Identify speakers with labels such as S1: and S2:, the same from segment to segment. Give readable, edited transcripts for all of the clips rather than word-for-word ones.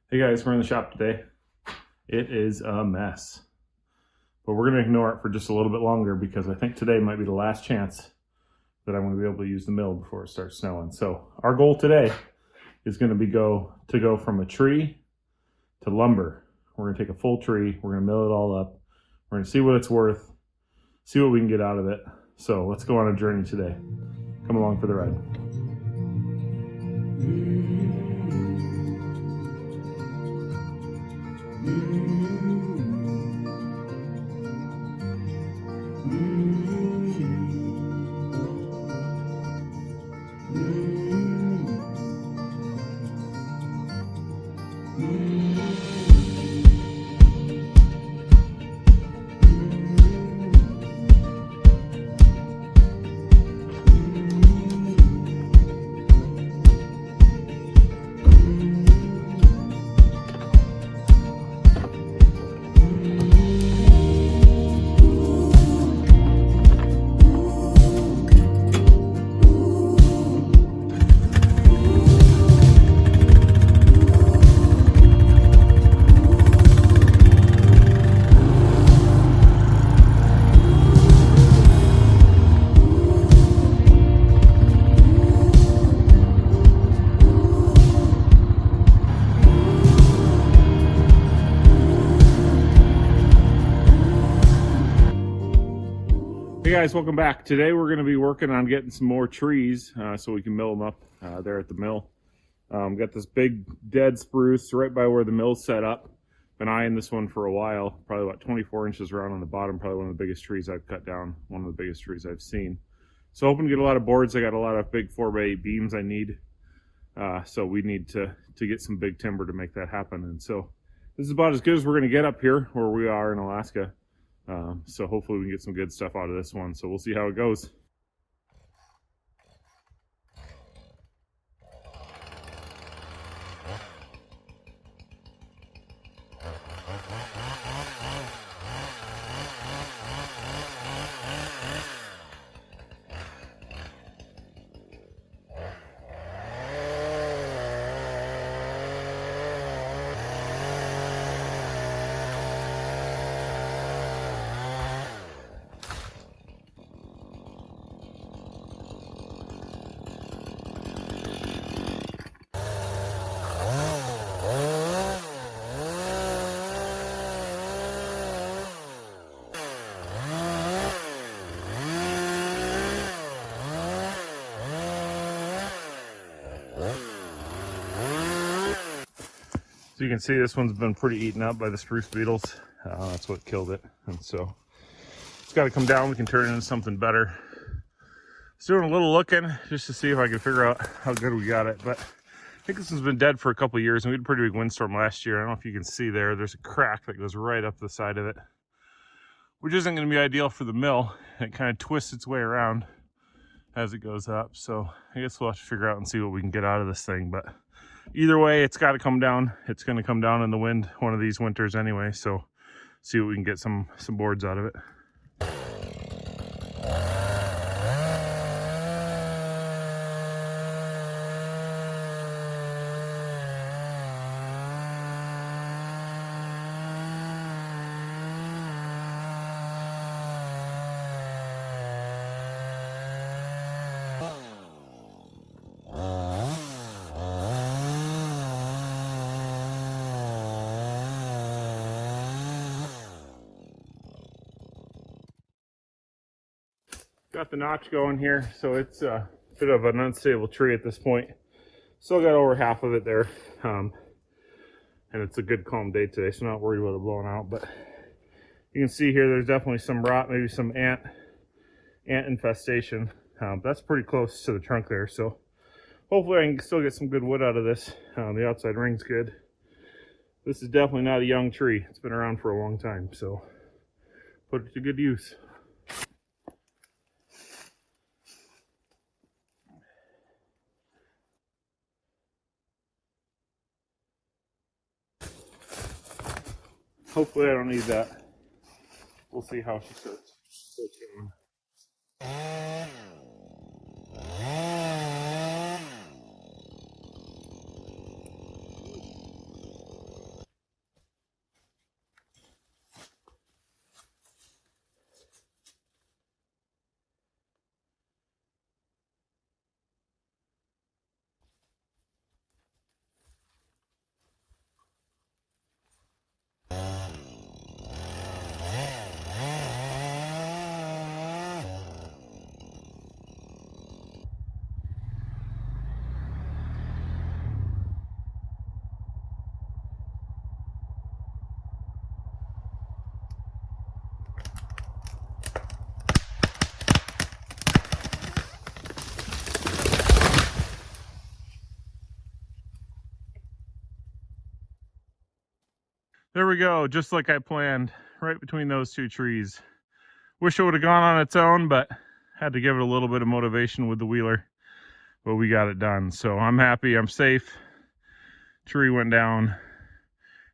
S1: Hey guys, we're in the shop today. It is a mess, but we're going to ignore it for just a little bit longer because I think today might be the last chance that I'm going to be able to use the mill before it starts snowing. So our goal today is going to be go from a tree to lumber. We're going to take a full tree, we're going to mill it all up, we're going to see what it's worth, see what we can get out of it. So let's go on a journey today. Come along for the ride. Hey guys, welcome back. Today we're going to be working on getting some more trees so we can mill them up there at the mill. Got this big dead spruce right by where the mill's set up. Been eyeing this one for a while, probably about 24 inches around on the bottom, probably one of the biggest trees I've cut down, one of the biggest trees I've seen. So hoping to get a lot of boards. I got a lot of big 4x8 beams I need. So we need to get some big timber to make that happen. And so this is about as good as we're going to get up here where we are in Alaska. So hopefully we can get some good stuff out of this one. So we'll see how it goes. So you can see this one's been pretty eaten up by the spruce beetles. That's what killed it. And so it's got to come down. We can turn it into something better. Just doing a little looking just to see if I can figure out how good we got it. But I think this one's been dead for a couple of years, and we had a pretty big windstorm last year. I don't know if you can see there's a crack that goes right up the side of it, which isn't going to be ideal for the mill. It kind of twists its way around as it goes up. So I guess we'll have to figure out and see what we can get out of this thing. But either way, it's got to come down. It's going to come down in the wind one of these winters anyway. So see what we can get some boards out of it. Got the notch going here, so it's a bit of an unstable tree at this point. Still got over half of it there, and it's a good calm day today, so not worried about it blowing out. But you can see here there's definitely some rot, maybe some ant infestation. That's pretty close to the trunk there, so hopefully I can still get some good wood out of this. The outside ring's good. This is definitely not a young tree. It's been around for a long time, so put it to good use. Hopefully I don't need that. We'll see how she starts going. There we go, just like I planned, right between those two trees. Wish it would have gone on its own, but had to give it a little bit of motivation with the wheeler. But we got it done, so I'm happy, I'm safe. Tree went down,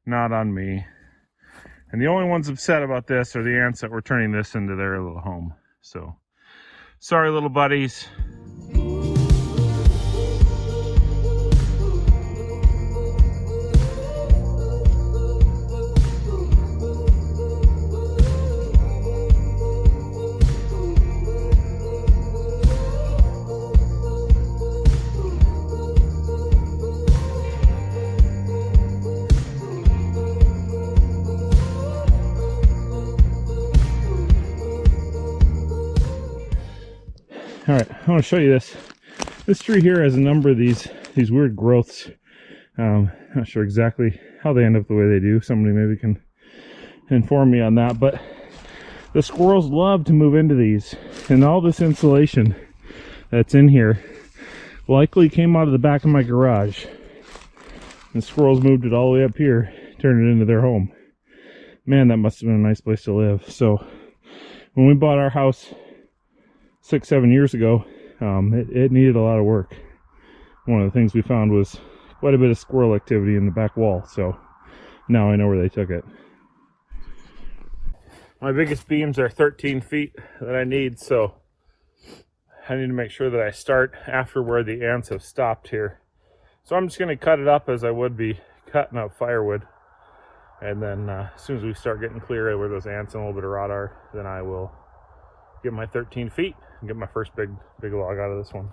S1: not on me. And the only ones upset about this are the ants that were turning this into their little home. So, sorry little buddies. All right, I want to show you this. This tree here has a number of these weird growths. Not sure exactly how they end up the way they do. Somebody maybe can inform me on that. But the squirrels love to move into these, and all this insulation that's in here likely came out of the back of my garage. And squirrels moved it all the way up here, turned it into their home. Man, that must have been a nice place to live. So when we bought our house 6-7 years ago, it needed a lot of work. One of the things we found was quite a bit of squirrel activity in the back wall, so now I know where they took it. My biggest beams are 13 feet that I need, so I need to make sure that I start after where the ants have stopped here. So I'm just going to cut it up as I would be cutting up firewood, and then as soon as we start getting clear where those ants and a little bit of rot are, then I will get my 13 feet and get my first big log out of this one.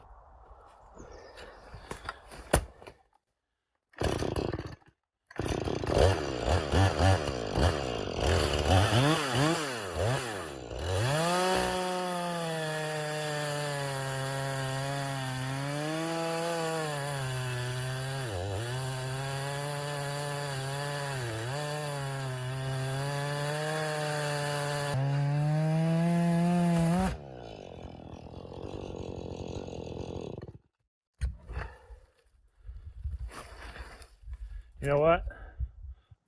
S1: You know what?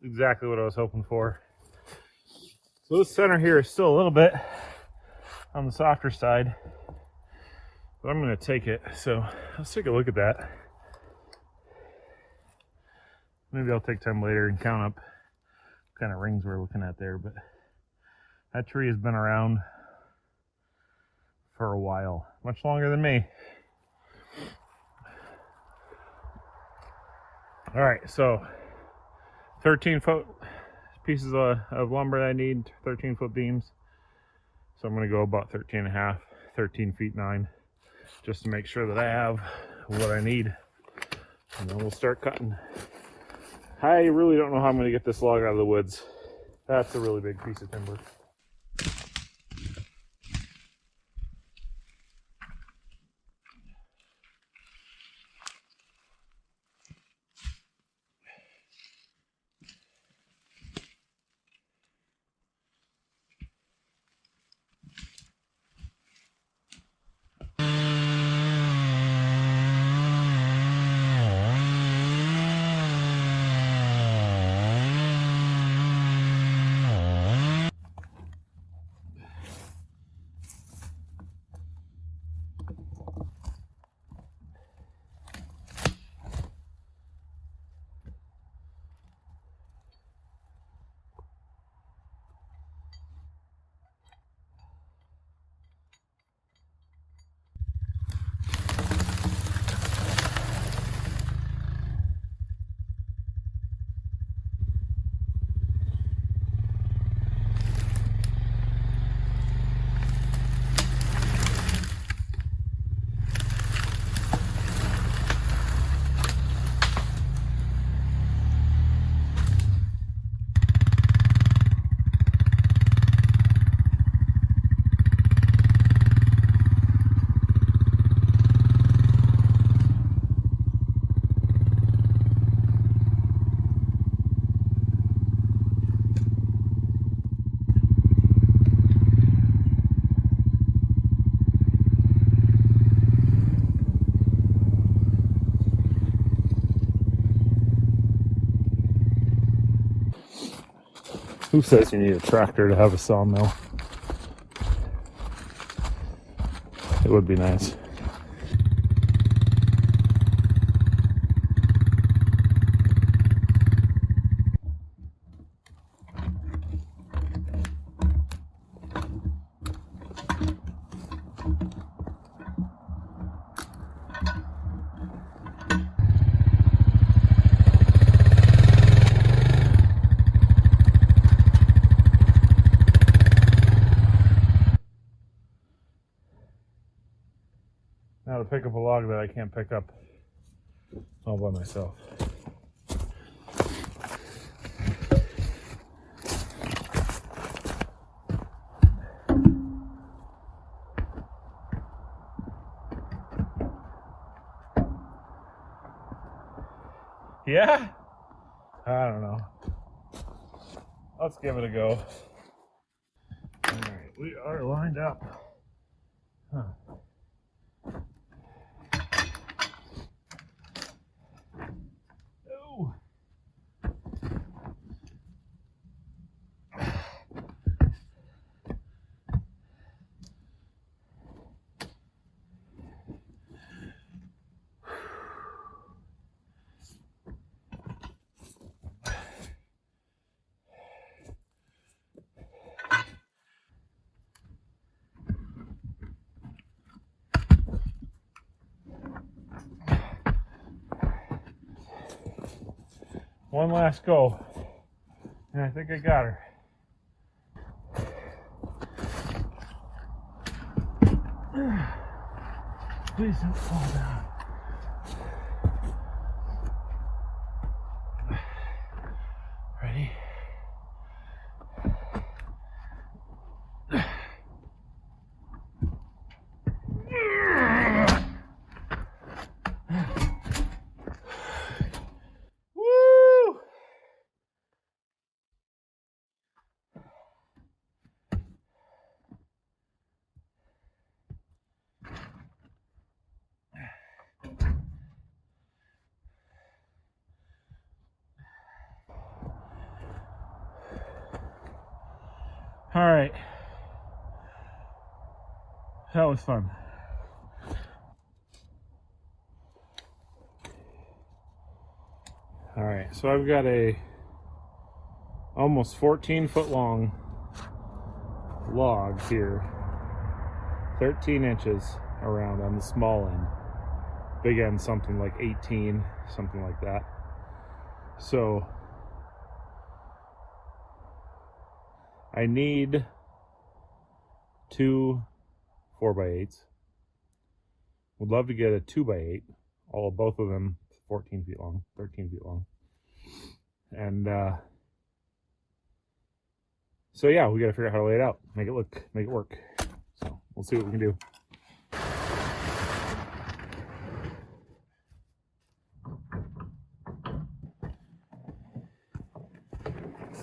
S1: Exactly what I was hoping for. So this center here is still a little bit on the softer side, but I'm going to take it. So let's take a look at that. Maybe I'll take time later and count up what kind of rings we're looking at there, but that tree has been around for a while, much longer than me. All right, so 13-foot pieces of lumber that I need, 13-foot beams. So I'm going to go about 13 and a half, 13 feet 9, just to make sure that I have what I need. And then we'll start cutting. I really don't know how I'm going to get this log out of the woods. That's a really big piece of timber. Who says you need a tractor to have a sawmill? It would be nice. Now to pick up a log that I can't pick up all by myself. Yeah? I don't know. Let's give it a go. All right, we are lined up. Huh. Oh. One last go, and I think I got her. Please don't fall down. Ready? Woo! All right, that was fun. All right, so I've got a almost 14-foot long log here, 13 inches around on the small end, big end something like 18, something like that. So I need 2 4x8s. Would love to get a 2x8, both of them 14 feet long, 13 feet long. And so yeah, we got to figure out how to lay it out, make it work. So we'll see what we can do.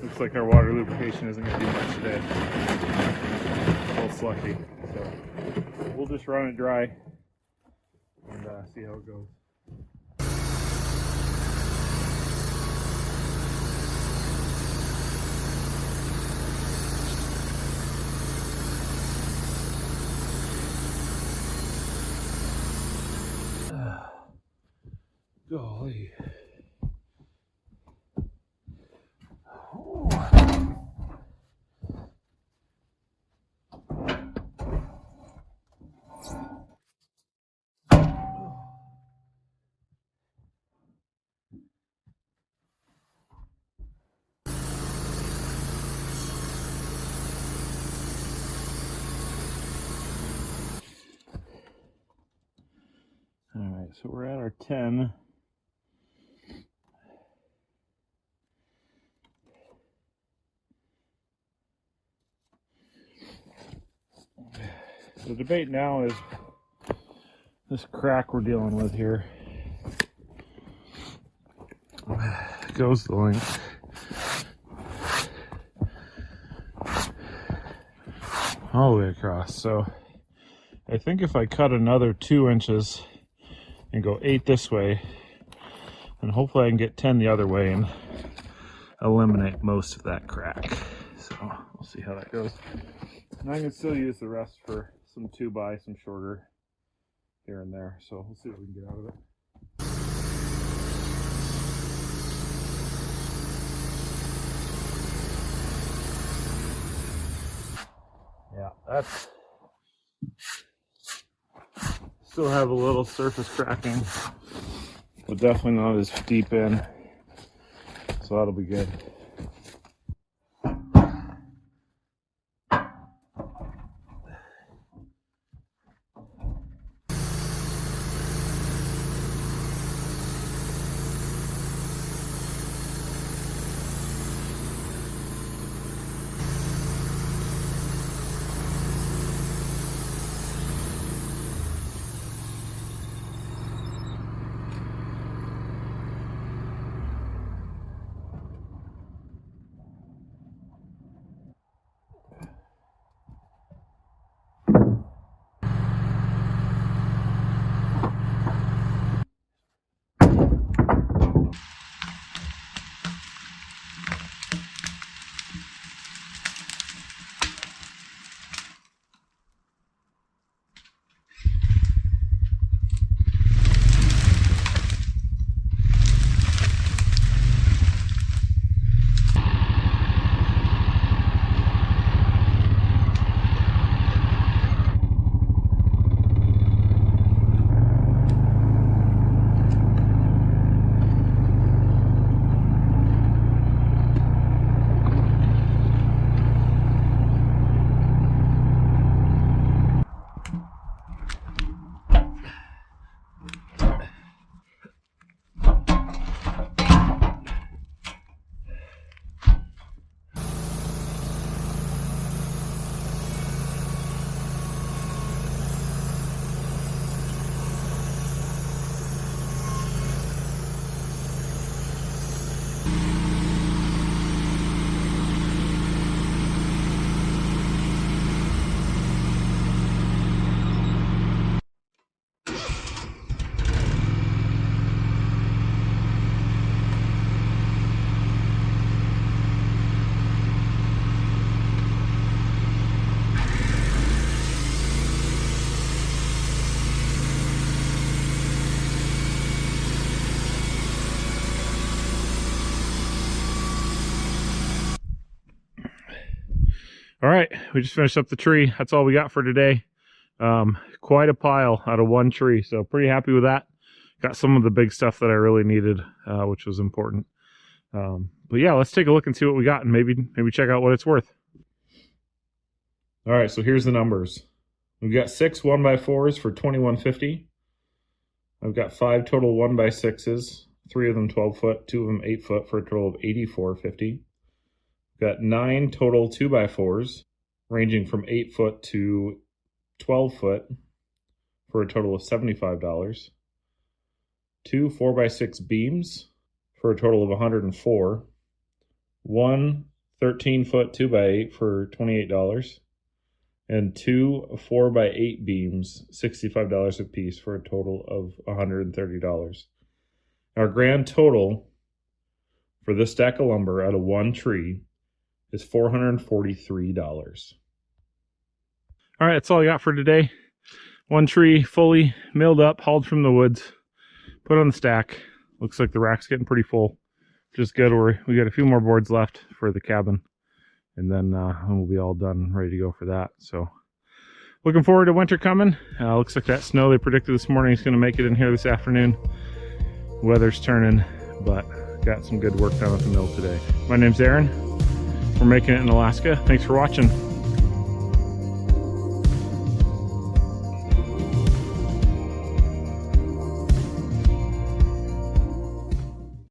S1: Looks like our water lubrication isn't going to do much today. It's a little slushy, so we'll just run it dry and see how it goes. Golly. All right, so we're at our 10. The debate now is this crack we're dealing with here goes the length all the way across. So I think if I cut another 2 inches and go 8 this way, then hopefully I can get 10 the other way and eliminate most of that crack. So we'll see how that goes. And I can still use the rest for some 2x, some shorter here and there. So we'll see what we can get out of it. Yeah, that's still have a little surface cracking, but definitely not as deep in. So that'll be good. All right, we just finished up the tree. That's all we got for today. Quite a pile out of one tree, so pretty happy with that. Got some of the big stuff that I really needed, which was important. But yeah, let's take a look and see what we got, and maybe check out what it's worth. All right, so here's the numbers. We've got 6 1x4s for $21.50. I've got 5 total 1x6s, 3 of them 12 foot, 2 of them 8 foot, for a total of $84.50. Got 9 total 2x4s, ranging from 8 foot to 12 foot, for a total of $75. 2 4x6 beams, for a total of $104. 1 13 foot 2x8 for $28. And 2 4x8 beams, $65 a piece, for a total of $130. Our grand total for this stack of lumber out of one tree is $443. All right, that's all I got for today. One tree fully milled up, hauled from the woods, put on the stack. Looks like the rack's getting pretty full, which is good. We got a few more boards left for the cabin, and then we'll be all done, ready to go for that. So looking forward to winter coming. Looks like that snow they predicted this morning is going to make it in here this afternoon. Weather's turning, but got some good work done at the mill today. My name's Aaron. We're making it in Alaska. Thanks for watching.